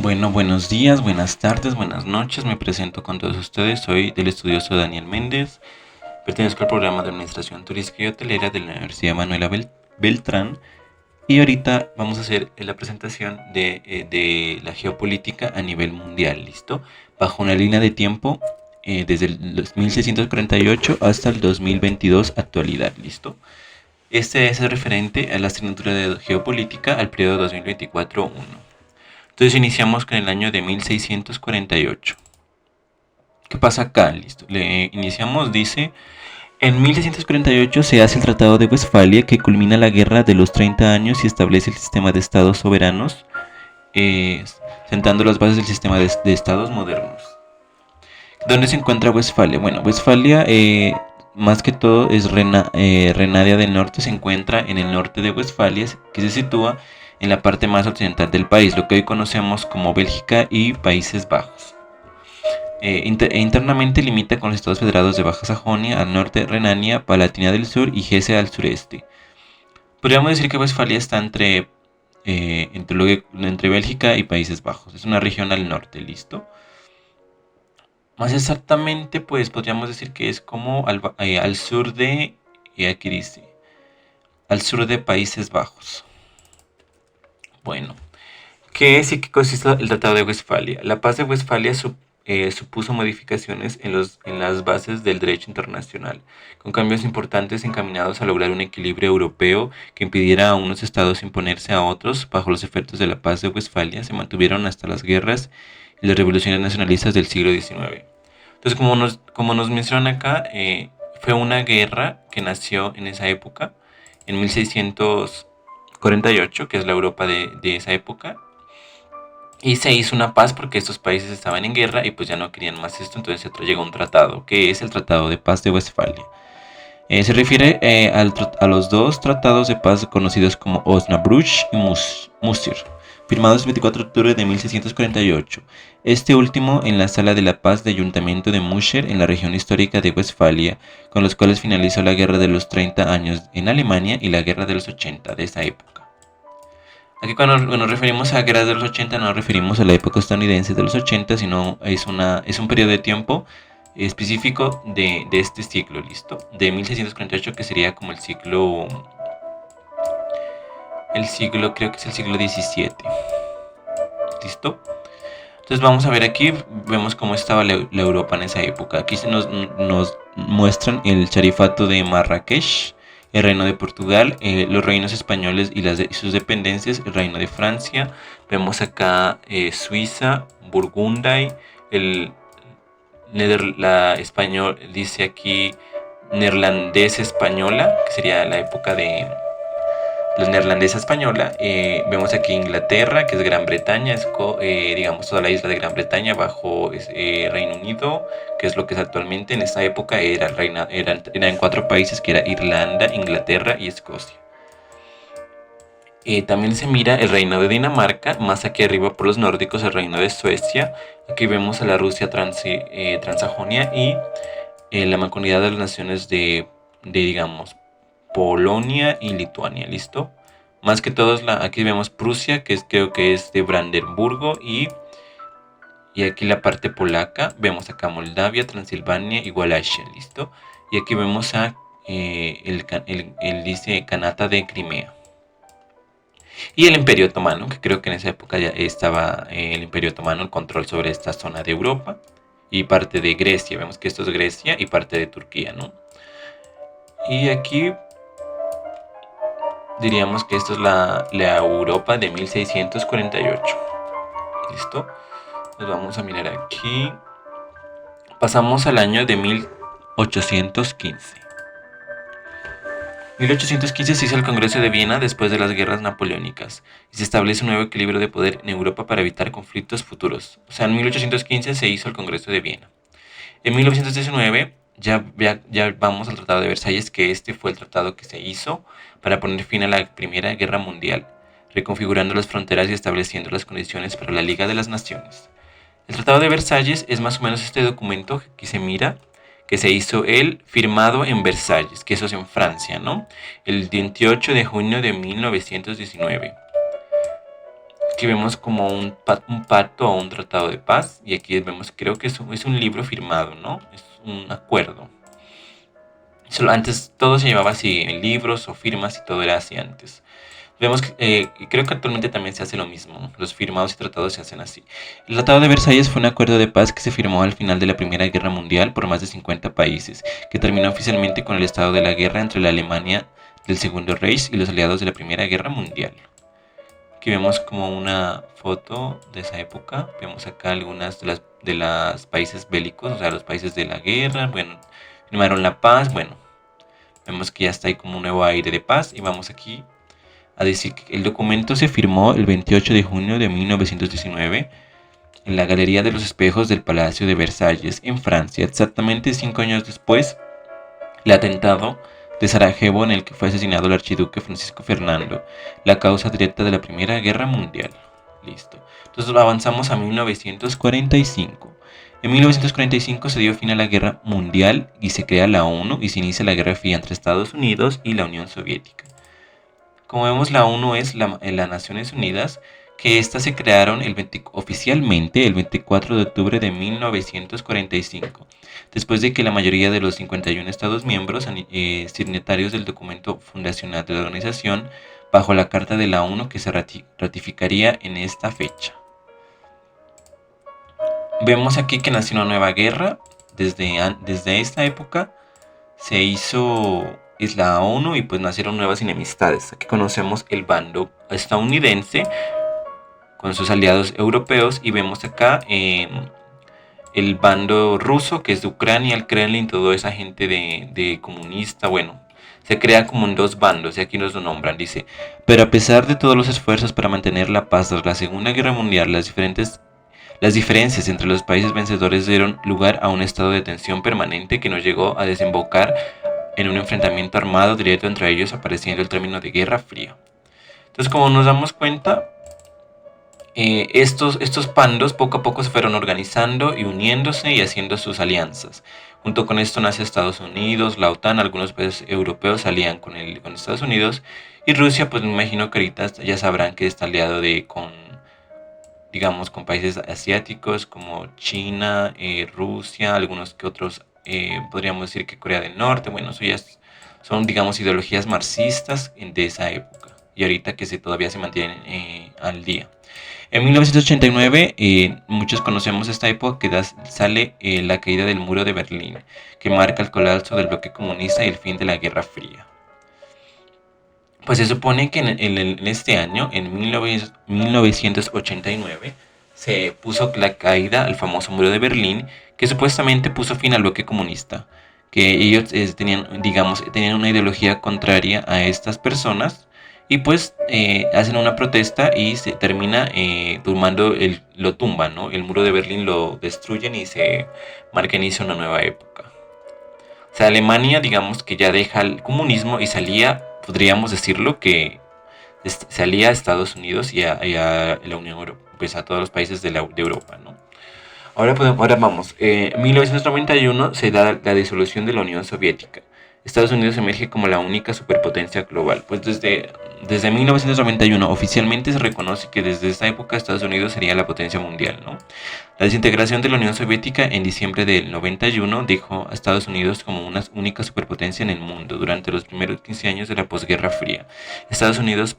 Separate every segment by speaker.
Speaker 1: Bueno, buenos días, buenas tardes, buenas noches. Me presento con todos ustedes. Soy del estudioso Daniel Méndez. Pertenezco al programa de Administración Turística y Hotelera de la Universidad Manuela Beltrán. Y ahorita vamos a hacer la presentación de la geopolítica a nivel mundial, ¿listo? Bajo una línea de tiempo desde el 1648 hasta el 2022 actualidad, ¿listo? Este es el referente a la asignatura de geopolítica al periodo 2024-1. Entonces iniciamos con el año de 1648. ¿Qué pasa acá? Listo. Le iniciamos, dice, en 1648 se hace el Tratado de Westfalia que culmina la Guerra de los 30 años y establece el sistema de estados soberanos, eh, sentando las bases del sistema de estados modernos. ¿Dónde se encuentra Westfalia? Bueno, Westfalia más que todo es Renania del Norte, se encuentra en el norte de Westfalia, que se sitúa en la parte más occidental del país, lo que hoy conocemos como Bélgica y Países Bajos. Internamente limita con los estados federados de Baja Sajonia al norte, Renania, Palatina del Sur y Hesse al sureste. Podríamos decir que Westfalia está entre Bélgica y Países Bajos. Es una región al norte, ¿listo? Más exactamente, pues podríamos decir que es como al sur aquí dice, al sur de Países Bajos. Bueno, ¿qué es y qué consiste el Tratado de Westfalia? La paz de Westfalia supuso modificaciones en las bases del derecho internacional, con cambios importantes encaminados a lograr un equilibrio europeo que impidiera a unos estados imponerse a otros. Bajo los efectos de la paz de Westfalia se mantuvieron hasta las guerras y las revoluciones nacionalistas del siglo XIX. Entonces, como nos mencionan acá, fue una guerra que nació en esa época, en 1648, que es la Europa de esa época, y se hizo una paz porque estos países estaban en guerra y pues ya no querían más esto, entonces se llegó un tratado, que es el Tratado de Paz de Westfalia. Se refiere a los dos tratados de paz conocidos como Osnabrück y Musir, firmados el 24 de octubre de 1648. Este último en la Sala de la Paz de Ayuntamiento de Musher en la región histórica de Westfalia, con los cuales finalizó la Guerra de los 30 años en Alemania y la Guerra de los 80 de esa época. Aquí cuando nos referimos a guerras de los 80 no nos referimos a la época estadounidense de los 80, sino es un periodo de tiempo específico de este ciclo, ¿listo? De 1648, que sería como creo que es el siglo XVII, ¿listo? Entonces vamos a ver aquí, vemos cómo estaba la Europa en esa época. Aquí nos muestran el Charifato de Marrakech, el Reino de Portugal, los reinos españoles y sus dependencias, el Reino de Francia. Vemos acá Suiza, Burgundy, el la español, dice aquí neerlandés española, que sería la época de la neerlandesa española. Vemos aquí Inglaterra, que es Gran Bretaña, digamos toda la isla de Gran Bretaña bajo Reino Unido, que es lo que es actualmente. En esta época eran cuatro países, que era Irlanda, Inglaterra y Escocia. También se mira el reino de Dinamarca, más aquí arriba por los nórdicos el reino de Suecia. Aquí vemos a la Rusia Transajonia y la mancomunidad de las naciones digamos, Polonia y Lituania, ¿listo? Más que todos, aquí vemos Prusia, creo que es de Brandenburgo, y aquí la parte polaca, vemos acá Moldavia, Transilvania y Wallachia, ¿listo? Y aquí vemos dice Kanata de Crimea. Y el Imperio Otomano, que creo que en esa época ya estaba el Imperio Otomano, el control sobre esta zona de Europa y parte de Grecia. Vemos que esto es Grecia y parte de Turquía, ¿no? Y aquí diríamos que esto es la Europa de 1648. ¿Listo? Nos vamos a mirar aquí. Pasamos al año de 1815. 1815 se hizo el Congreso de Viena después de las guerras napoleónicas y se establece un nuevo equilibrio de poder en Europa para evitar conflictos futuros. O sea, en 1815 se hizo el Congreso de Viena. En 1919 ya vamos al Tratado de Versalles, que este fue el tratado que se hizo para poner fin a la Primera Guerra Mundial, reconfigurando las fronteras y estableciendo las condiciones para la Liga de las Naciones. El Tratado de Versalles es más o menos este documento que aquí se mira, que se hizo firmado en Versalles, que eso es en Francia, ¿no? El 28 de junio de 1919. Aquí vemos como un pacto o un tratado de paz, y aquí vemos, creo que es un libro firmado, ¿no? Es un acuerdo. Solo antes todo se llevaba así en libros o firmas y todo era así antes. Vemos que, creo que actualmente también se hace lo mismo. Los firmados y tratados se hacen así. El Tratado de Versalles fue un acuerdo de paz que se firmó al final de la Primera Guerra Mundial por más de 50 países, que terminó oficialmente con el estado de la guerra entre la Alemania del Segundo Reich y los aliados de la Primera Guerra Mundial. Aquí vemos como una foto de esa época. Vemos acá algunas de las países bélicos, o sea, los países de la guerra. Bueno, firmaron la paz. Bueno, vemos que ya está ahí como un nuevo aire de paz. Y vamos aquí a decir que el documento se firmó el 28 de junio de 1919 en la Galería de los Espejos del Palacio de Versalles, en Francia, exactamente 5 años después del atentado de Sarajevo en el que fue asesinado el archiduque Francisco Fernando, la causa directa de la Primera Guerra Mundial. Listo. Entonces avanzamos a 1945. En 1945 se dio fin a la Guerra Mundial y se crea la ONU y se inicia la Guerra Fría entre Estados Unidos y la Unión Soviética. Como vemos, la ONU es las Naciones Unidas, que estas se crearon oficialmente el 24 de octubre de 1945, después de que la mayoría de los 51 Estados miembros signatarios del documento fundacional de la organización, bajo la Carta de la ONU que se ratificaría en esta fecha. Vemos aquí que nació una nueva guerra. Desde esta época se hizo es la ONU y pues nacieron nuevas enemistades. Aquí conocemos el bando estadounidense con sus aliados europeos y vemos acá el bando ruso, que es de Ucrania, el Kremlin, toda esa gente de comunista. Bueno, se crea como en dos bandos y aquí nos lo nombran. Dice, pero a pesar de todos los esfuerzos para mantener la paz tras la Segunda Guerra Mundial, las diferencias entre los países vencedores dieron lugar a un estado de tensión permanente que no llegó a desembocar en un enfrentamiento armado directo entre ellos, apareciendo el término de Guerra Fría. Entonces, como nos damos cuenta, estos bandos poco a poco se fueron organizando y uniéndose y haciendo sus alianzas. Junto con esto nace Estados Unidos, la OTAN, algunos países europeos salían con Estados Unidos, y Rusia, pues me imagino que ahorita ya sabrán que está aliado con países asiáticos como China, Rusia, algunos que otros, podríamos decir que Corea del Norte. Bueno, eso ya son, digamos, ideologías marxistas de esa época y ahorita que todavía se mantienen al día. En 1989, muchos conocemos esta época que sale la caída del muro de Berlín, que marca el colapso del bloque comunista y el fin de la Guerra Fría. Pues se supone que en este año, en 1989, se puso la caída al famoso muro de Berlín, que supuestamente puso fin al bloque comunista, que ellos tenían una ideología contraria a estas personas, y pues hacen una protesta y se termina lo tumban, ¿no? El muro de Berlín lo destruyen y se marca inicio una nueva época. O sea, Alemania, digamos que ya deja el comunismo y podríamos decirlo, que salía a Estados Unidos y a la Unión Europea, pues a todos los países de Europa, ¿no? Ahora vamos. En 1991 se da la disolución de la Unión Soviética. Estados Unidos emerge como la única superpotencia global. Pues desde 1991 oficialmente se reconoce que desde esta época Estados Unidos sería la potencia mundial, ¿no? La desintegración de la Unión Soviética en diciembre del 91 dejó a Estados Unidos como una única superpotencia en el mundo durante los primeros 15 años de la posguerra fría. Estados Unidos,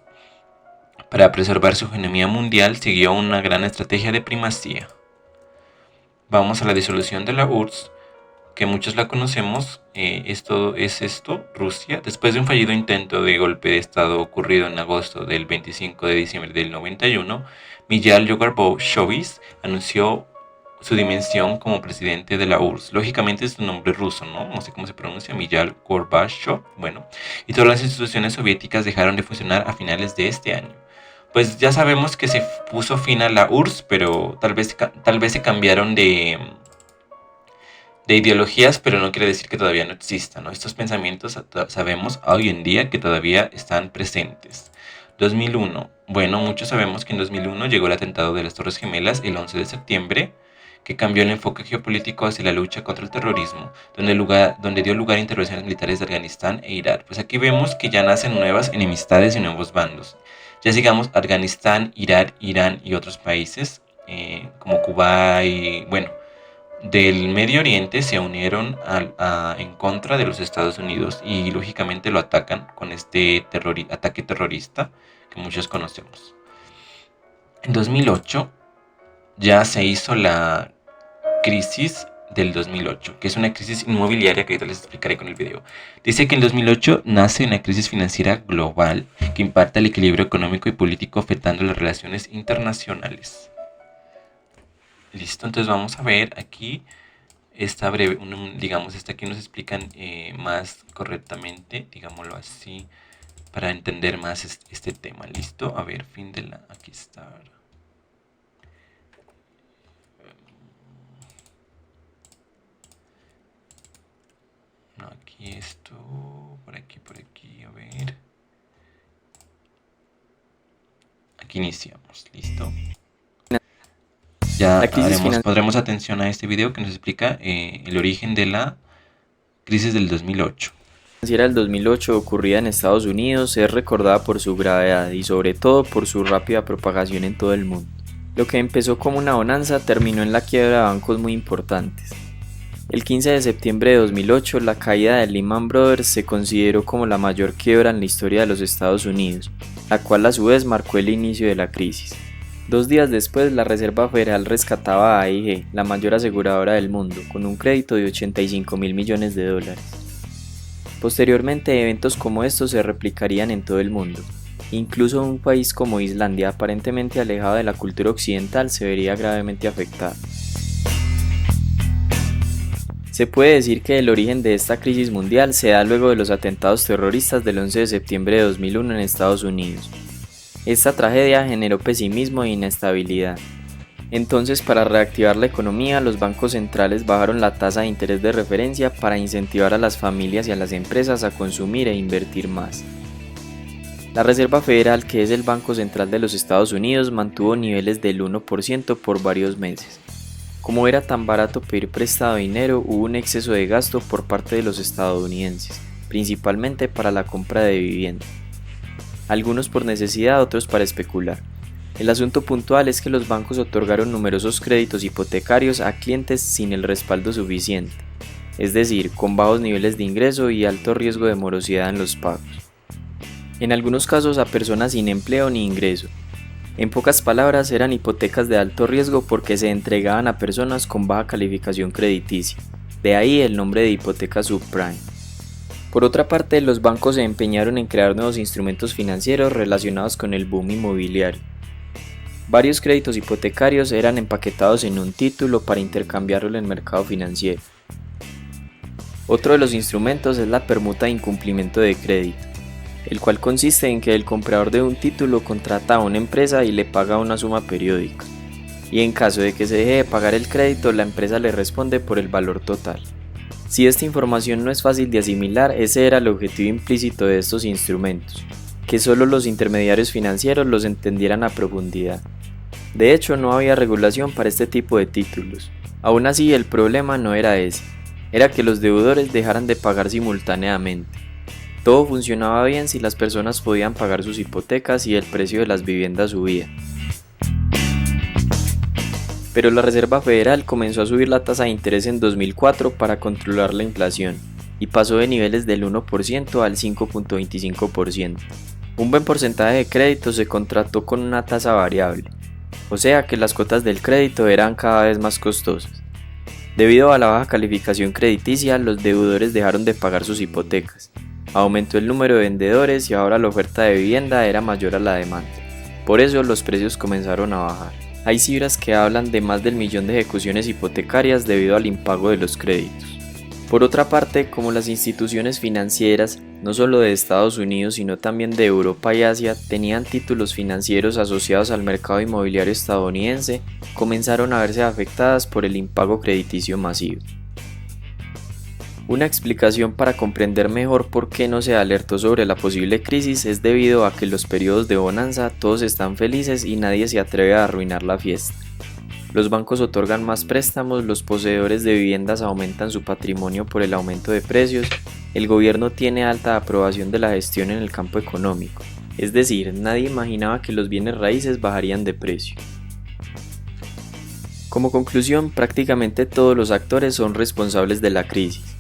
Speaker 1: para preservar su hegemonía mundial, siguió una gran estrategia de primacía. Vamos a la disolución de la URSS, que muchos la conocemos. Rusia, después de un fallido intento de golpe de estado ocurrido en agosto del 25 de diciembre del 91, Mikhail Gorbachev anunció su dimensión como presidente de la URSS. Lógicamente es un nombre ruso, ¿no? No sé cómo se pronuncia, Mikhail Gorbachev. Bueno, y todas las instituciones soviéticas dejaron de funcionar a finales de este año. Pues ya sabemos que se puso fin a la URSS, pero tal vez se cambiaron de ideologías, pero no quiere decir que todavía no existan, ¿no? Estos pensamientos sabemos hoy en día que todavía están presentes. 2001. Bueno, muchos sabemos que en 2001 llegó el atentado de las Torres Gemelas el 11 de septiembre, que cambió el enfoque geopolítico hacia la lucha contra el terrorismo, donde dio lugar a intervenciones militares de Afganistán e Irak. Pues aquí vemos que ya nacen nuevas enemistades y nuevos bandos. Ya sigamos Afganistán, Irak, Irán y otros países como Cuba y bueno, del Medio Oriente se unieron en contra de los Estados Unidos y lógicamente lo atacan con este ataque terrorista que muchos conocemos. En 2008 ya se hizo la crisis del 2008, que es una crisis inmobiliaria que ahorita les explicaré con el video. Dice que en 2008 nace una crisis financiera global que impacta el equilibrio económico y político afectando las relaciones internacionales. Listo, entonces vamos a ver aquí esta breve, digamos, esta aquí nos explican más correctamente, digámoslo así, para entender más este tema. Listo, a ver, fin de la, aquí está. No, aquí esto, por aquí, a ver. Aquí iniciamos, listo. Ya pondremos atención a este video que nos explica el origen de la crisis del 2008.
Speaker 2: La crisis del 2008 ocurrida en Estados Unidos es recordada por su gravedad y sobre todo por su rápida propagación en todo el mundo. Lo que empezó como una bonanza terminó en la quiebra de bancos muy importantes. El 15 de septiembre de 2008, la caída de Lehman Brothers se consideró como la mayor quiebra en la historia de los Estados Unidos, la cual a su vez marcó el inicio de la crisis. 2 días después, la Reserva Federal rescataba a AIG, la mayor aseguradora del mundo, con un crédito de $85.000 millones. Posteriormente, eventos como estos se replicarían en todo el mundo. Incluso un país como Islandia, aparentemente alejado de la cultura occidental, se vería gravemente afectado. Se puede decir que el origen de esta crisis mundial se da luego de los atentados terroristas del 11 de septiembre de 2001 en Estados Unidos. Esta tragedia generó pesimismo e inestabilidad. Entonces, para reactivar la economía, los bancos centrales bajaron la tasa de interés de referencia para incentivar a las familias y a las empresas a consumir e invertir más. La Reserva Federal, que es el Banco Central de los Estados Unidos, mantuvo niveles del 1% por varios meses. Como era tan barato pedir prestado dinero, hubo un exceso de gasto por parte de los estadounidenses, principalmente para la compra de vivienda. Algunos por necesidad, otros para especular. El asunto puntual es que los bancos otorgaron numerosos créditos hipotecarios a clientes sin el respaldo suficiente, es decir, con bajos niveles de ingreso y alto riesgo de morosidad en los pagos. En algunos casos a personas sin empleo ni ingreso. En pocas palabras, eran hipotecas de alto riesgo porque se entregaban a personas con baja calificación crediticia, de ahí el nombre de hipoteca subprime. Por otra parte, los bancos se empeñaron en crear nuevos instrumentos financieros relacionados con el boom inmobiliario. Varios créditos hipotecarios eran empaquetados en un título para intercambiarlo en el mercado financiero. Otro de los instrumentos es la permuta de incumplimiento de crédito, el cual consiste en que el comprador de un título contrata a una empresa y le paga una suma periódica, y en caso de que se deje de pagar el crédito, la empresa le responde por el valor total. Si esta información no es fácil de asimilar, ese era el objetivo implícito de estos instrumentos, que solo los intermediarios financieros los entendieran a profundidad. De hecho, no había regulación para este tipo de títulos. Aún así, el problema no era ese, era que los deudores dejaran de pagar simultáneamente. Todo funcionaba bien si las personas podían pagar sus hipotecas y el precio de las viviendas subía. Pero la Reserva Federal comenzó a subir la tasa de interés en 2004 para controlar la inflación, y pasó de niveles del 1% al 5.25%. Un buen porcentaje de créditos se contrató con una tasa variable, o sea que las cuotas del crédito eran cada vez más costosas. Debido a la baja calificación crediticia, los deudores dejaron de pagar sus hipotecas. Aumentó el número de vendedores y ahora la oferta de vivienda era mayor a la demanda. Por eso los precios comenzaron a bajar. Hay cifras que hablan de más del 1.000.000 de ejecuciones hipotecarias debido al impago de los créditos. Por otra parte, como las instituciones financieras, no solo de Estados Unidos sino también de Europa y Asia, tenían títulos financieros asociados al mercado inmobiliario estadounidense, comenzaron a verse afectadas por el impago crediticio masivo. Una explicación para comprender mejor por qué no se alertó sobre la posible crisis es debido a que en los periodos de bonanza todos están felices y nadie se atreve a arruinar la fiesta. Los bancos otorgan más préstamos, los poseedores de viviendas aumentan su patrimonio por el aumento de precios, el gobierno tiene alta aprobación de la gestión en el campo económico, Es decir, nadie imaginaba que los bienes raíces bajarían de precio. Como conclusión, prácticamente todos los actores son responsables de la crisis.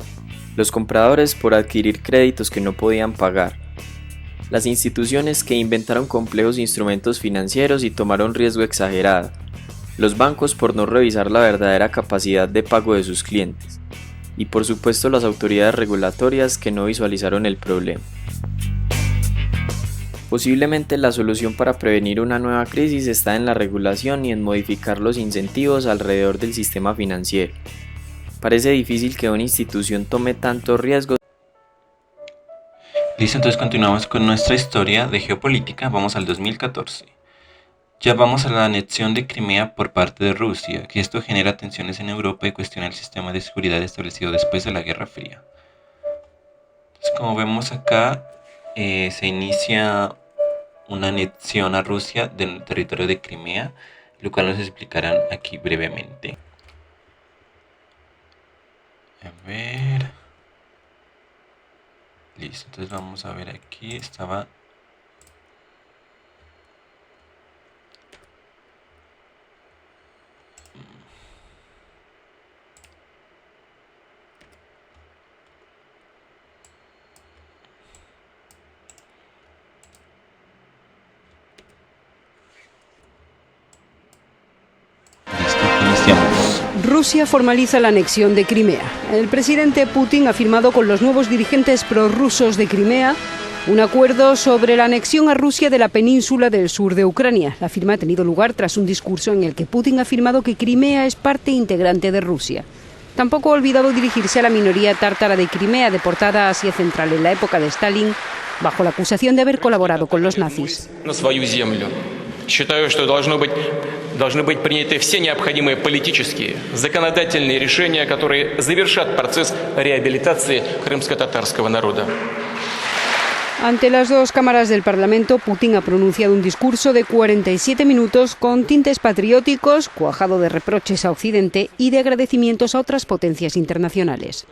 Speaker 2: Los compradores por adquirir créditos que no podían pagar. Las instituciones que inventaron complejos instrumentos financieros y tomaron riesgo exagerado. Los bancos por no revisar la verdadera capacidad de pago de sus clientes. Y por supuesto las autoridades regulatorias que no visualizaron el problema. Posiblemente la solución para prevenir una nueva crisis está en la regulación y en modificar los incentivos alrededor del sistema financiero. Parece difícil que una institución tome tantos riesgos.
Speaker 1: Listo, entonces continuamos con nuestra historia de geopolítica. Vamos al 2014. Ya vamos a la anexión de Crimea por parte de Rusia, que esto genera tensiones en Europa y cuestiona el sistema de seguridad establecido después de la Guerra Fría. Entonces, como vemos acá, se inicia una anexión a Rusia del territorio de Crimea, lo cual nos explicarán aquí brevemente. A ver. Listo, entonces vamos a ver aquí, estaba...
Speaker 3: Rusia formaliza la anexión de Crimea. El presidente Putin ha firmado con los nuevos dirigentes prorrusos de Crimea un acuerdo sobre la anexión a Rusia de la península del sur de Ucrania. La firma ha tenido lugar tras un discurso en el que Putin ha afirmado que Crimea es parte integrante de Rusia. Tampoco ha olvidado dirigirse a la minoría tártara de Crimea, deportada a Asia Central en la época de Stalin, bajo la acusación de haber colaborado con los nazis.
Speaker 4: Считаю, что должны быть приняты все необходимые политические, законодательные решения, которые завершат процесс реабилитации крымско-татарского народа.
Speaker 3: Ante las dos cámaras del Parlamento, Putin ha pronunciado un discurso de 47 minutos con tintes patrióticos, cuajado de reproches a Occidente y de agradecimientos a otras potencias internacionales.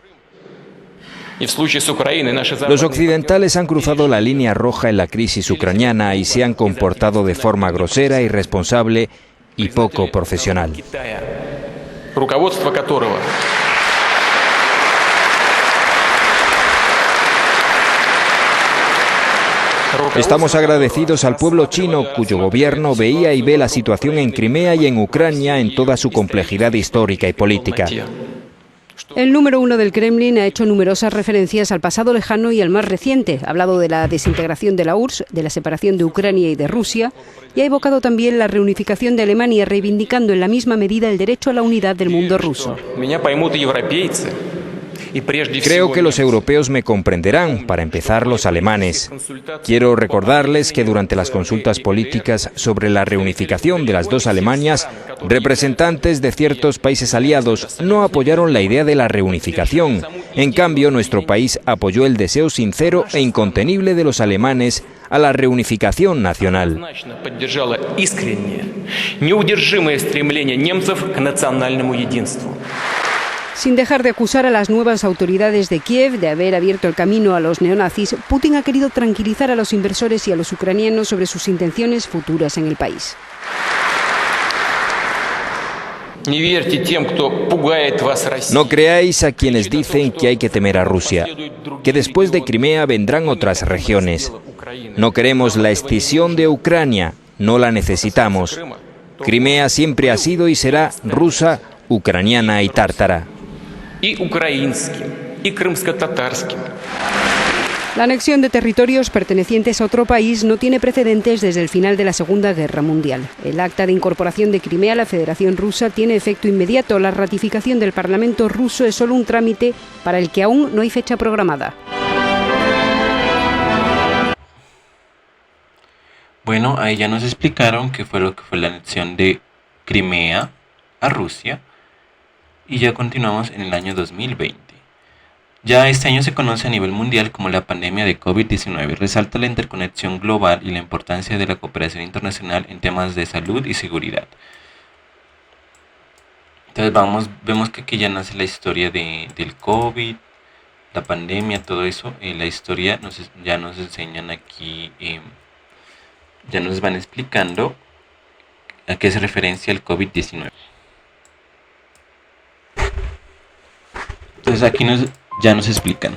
Speaker 5: Los occidentales han cruzado la línea roja en la crisis ucraniana y se han comportado de forma grosera, irresponsable y poco profesional. Estamos agradecidos al pueblo chino, cuyo gobierno veía y ve la situación en Crimea y en Ucrania en toda su complejidad histórica y política.
Speaker 3: El número uno del Kremlin ha hecho numerosas referencias al pasado lejano y al más reciente. Ha hablado de la desintegración de la URSS, de la separación de Ucrania y de Rusia, y ha evocado también la reunificación de Alemania, reivindicando en la misma medida el derecho a la unidad del mundo ruso.
Speaker 5: Creo que los europeos me comprenderán, para empezar los alemanes. Quiero recordarles que durante las consultas políticas sobre la reunificación de las dos Alemanias, representantes de ciertos países aliados no apoyaron la idea de la reunificación. En cambio, nuestro país apoyó el deseo sincero e incontenible de los alemanes a la reunificación nacional.
Speaker 3: Sin dejar de acusar a las nuevas autoridades de Kiev de haber abierto el camino a los neonazis, Putin ha querido tranquilizar a los inversores y a los ucranianos sobre sus intenciones futuras en el país.
Speaker 5: No creáis a quienes dicen que hay que temer a Rusia, que después de Crimea vendrán otras regiones. No queremos la escisión de Ucrania, no la necesitamos. Crimea siempre ha sido y será rusa, ucraniana y tártara.
Speaker 3: La anexión de territorios pertenecientes a otro país no tiene precedentes desde el final de la Segunda Guerra Mundial. El acta de incorporación de Crimea a la Federación Rusa tiene efecto inmediato. La ratificación del Parlamento ruso es solo un trámite para el que aún no hay fecha programada.
Speaker 1: Bueno, ahí ya nos explicaron qué fue lo que fue la anexión de Crimea a Rusia. Y ya continuamos en el año 2020. Ya este año se conoce a nivel mundial como la pandemia de COVID-19. Resalta la interconexión global y la importancia de la cooperación internacional en temas de salud y seguridad. Entonces vemos que aquí ya nace la historia del COVID, la pandemia, todo eso. La historia ya nos enseñan aquí ya nos van explicando a qué se referencia el COVID-19. Entonces aquí ya nos explican.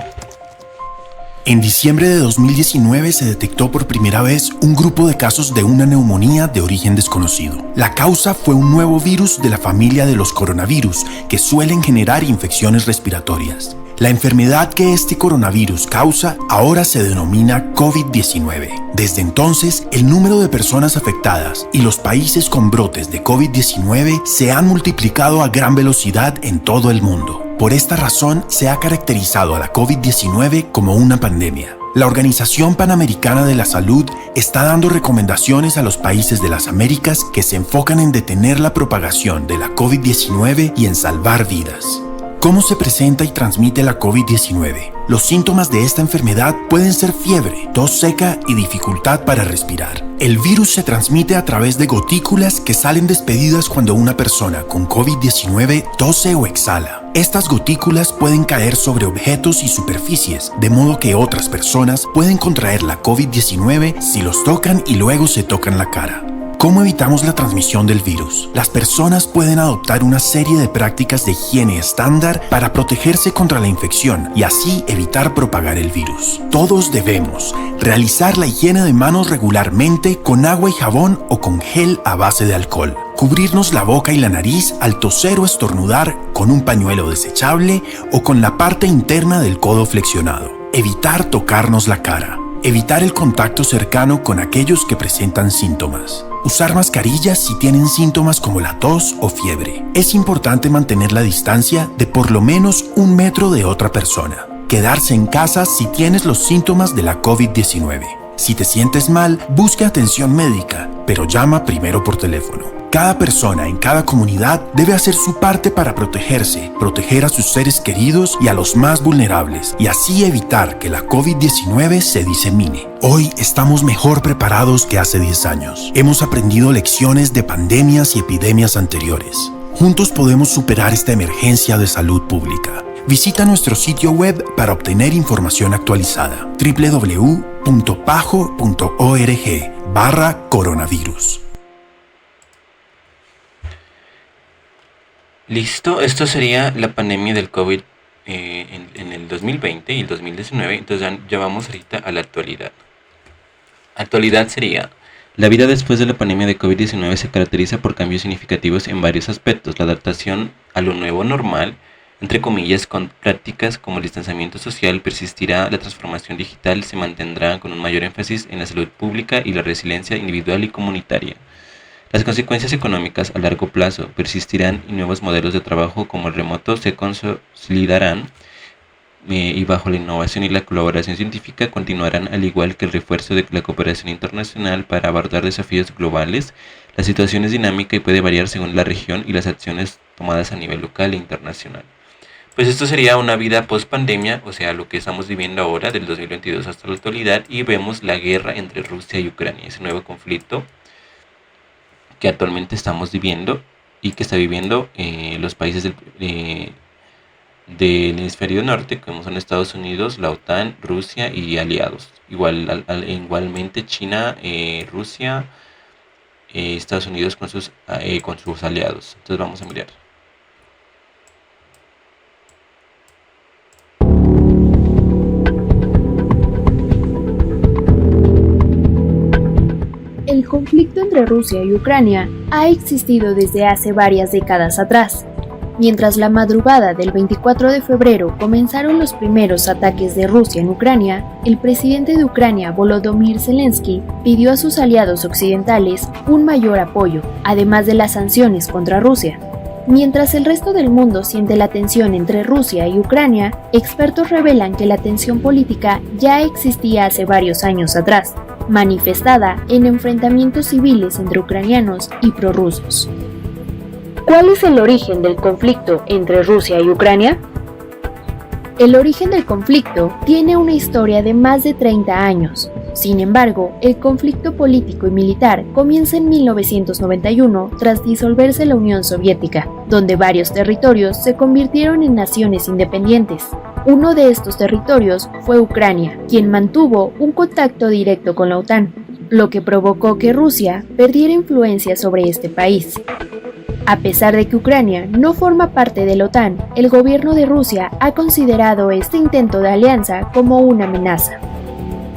Speaker 6: En diciembre de 2019 se detectó por primera vez un grupo de casos de una neumonía de origen desconocido. La causa fue un nuevo virus de la familia de los coronavirus que suelen generar infecciones respiratorias. La enfermedad que este coronavirus causa ahora se denomina COVID-19. Desde entonces, el número de personas afectadas y los países con brotes de COVID-19 se han multiplicado a gran velocidad en todo el mundo. Por esta razón, se ha caracterizado a la COVID-19 como una pandemia. La Organización Panamericana de la Salud está dando recomendaciones a los países de las Américas que se enfocan en detener la propagación de la COVID-19 y en salvar vidas. ¿Cómo se presenta y transmite la COVID-19? Los síntomas de esta enfermedad pueden ser fiebre, tos seca y dificultad para respirar. El virus se transmite a través de gotículas que salen despedidas cuando una persona con COVID-19 tose o exhala. Estas gotículas pueden caer sobre objetos y superficies, de modo que otras personas pueden contraer la COVID-19 si los tocan y luego se tocan la cara. ¿Cómo evitamos la transmisión del virus? Las personas pueden adoptar una serie de prácticas de higiene estándar para protegerse contra la infección y así evitar propagar el virus. Todos debemos realizar la higiene de manos regularmente con agua y jabón o con gel a base de alcohol. Cubrirnos la boca y la nariz al toser o estornudar con un pañuelo desechable o con la parte interna del codo flexionado. Evitar tocarnos la cara. Evitar el contacto cercano con aquellos que presentan síntomas. Usar mascarillas si tienen síntomas como la tos o fiebre. Es importante mantener la distancia de por lo menos 1 metro de otra persona. Quedarse en casa si tienes los síntomas de la COVID-19. Si te sientes mal, busca atención médica, pero llama primero por teléfono. Cada persona en cada comunidad debe hacer su parte para protegerse, proteger a sus seres queridos y a los más vulnerables, y así evitar que la COVID-19 se disemine. Hoy estamos mejor preparados que hace 10 años. Hemos aprendido lecciones de pandemias y epidemias anteriores. Juntos podemos superar esta emergencia de salud pública. Visita nuestro sitio web para obtener información actualizada: www.pajo.org/coronavirus.
Speaker 1: Listo, esto sería la pandemia del COVID en el 2020 y el 2019, entonces ya vamos ahorita a la actualidad. Actualidad sería: la vida después de la pandemia de COVID-19 se caracteriza por cambios significativos en varios aspectos. La adaptación a lo nuevo normal, entre comillas, con prácticas como el distanciamiento social, persistirá. La transformación digital se mantendrá con un mayor énfasis en la salud pública y la resiliencia individual y comunitaria. Las consecuencias económicas a largo plazo persistirán y nuevos modelos de trabajo como el remoto se consolidarán y bajo la innovación y la colaboración científica continuarán, al igual que el refuerzo de la cooperación internacional para abordar desafíos globales. La situación es dinámica y puede variar según la región y las acciones tomadas a nivel local e internacional. Pues esto sería una vida post pandemia, o sea, lo que estamos viviendo ahora del 2022 hasta la actualidad, y vemos la guerra entre Rusia y Ucrania, ese nuevo conflicto que actualmente estamos viviendo y que está viviendo los países del hemisferio norte, como son Estados Unidos, la OTAN, Rusia y aliados. Igualmente China, Rusia, Estados Unidos con sus aliados. Entonces vamos a mirar.
Speaker 7: El conflicto entre Rusia y Ucrania ha existido desde hace varias décadas atrás. Mientras la madrugada del 24 de febrero comenzaron los primeros ataques de Rusia en Ucrania, el presidente de Ucrania, Volodymyr Zelensky, pidió a sus aliados occidentales un mayor apoyo, además de las sanciones contra Rusia. Mientras el resto del mundo siente la tensión entre Rusia y Ucrania, expertos revelan que la tensión política ya existía hace varios años atrás, manifestada en enfrentamientos civiles entre ucranianos y prorrusos. ¿Cuál es el origen del conflicto entre Rusia y Ucrania? El origen del conflicto tiene una historia de más de 30 años. Sin embargo, el conflicto político y militar comienza en 1991 tras disolverse la Unión Soviética, donde varios territorios se convirtieron en naciones independientes. Uno de estos territorios fue Ucrania, quien mantuvo un contacto directo con la OTAN. lo que provocó que Rusia perdiera influencia sobre este país. A pesar de que Ucrania no forma parte de la OTAN, el gobierno de Rusia ha considerado este intento de alianza como una amenaza.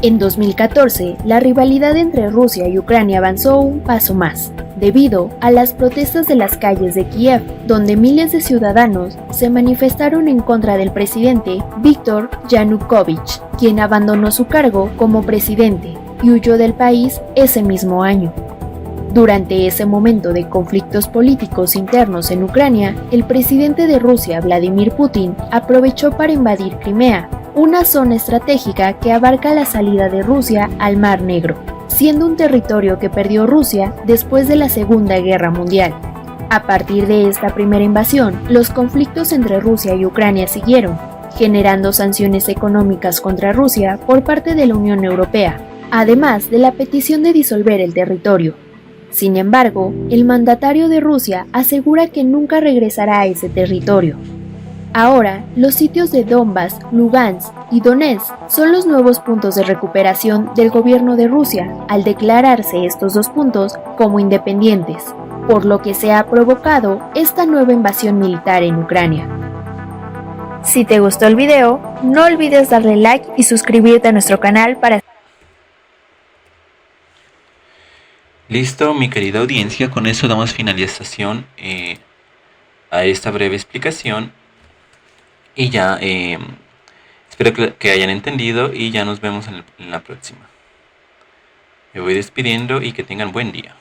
Speaker 7: En 2014, la rivalidad entre Rusia y Ucrania avanzó un paso más, debido a las protestas de las calles de Kiev, donde miles de ciudadanos se manifestaron en contra del presidente Viktor Yanukovych, quien abandonó su cargo como presidente y huyó del país ese mismo año. Durante ese momento de conflictos políticos internos en Ucrania, el presidente de Rusia, Vladimir Putin, aprovechó para invadir Crimea, una zona estratégica que abarca la salida de Rusia al Mar Negro, siendo un territorio que perdió Rusia después de la Segunda Guerra Mundial. A partir de esta primera invasión, los conflictos entre Rusia y Ucrania siguieron, generando sanciones económicas contra Rusia por parte de la Unión Europea, además de la petición de disolver el territorio. Sin embargo, el mandatario de Rusia asegura que nunca regresará a ese territorio. Ahora, los sitios de Donbass, Lugansk y Donetsk son los nuevos puntos de recuperación del gobierno de Rusia, al declararse estos dos puntos como independientes, por lo que se ha provocado esta nueva invasión militar en Ucrania. Si te gustó el video, no olvides darle like y suscribirte a nuestro canal para...
Speaker 1: Listo, mi querida audiencia, con eso damos finalización a esta breve explicación y ya espero que hayan entendido y ya nos vemos en la próxima. Me voy despidiendo y que tengan buen día.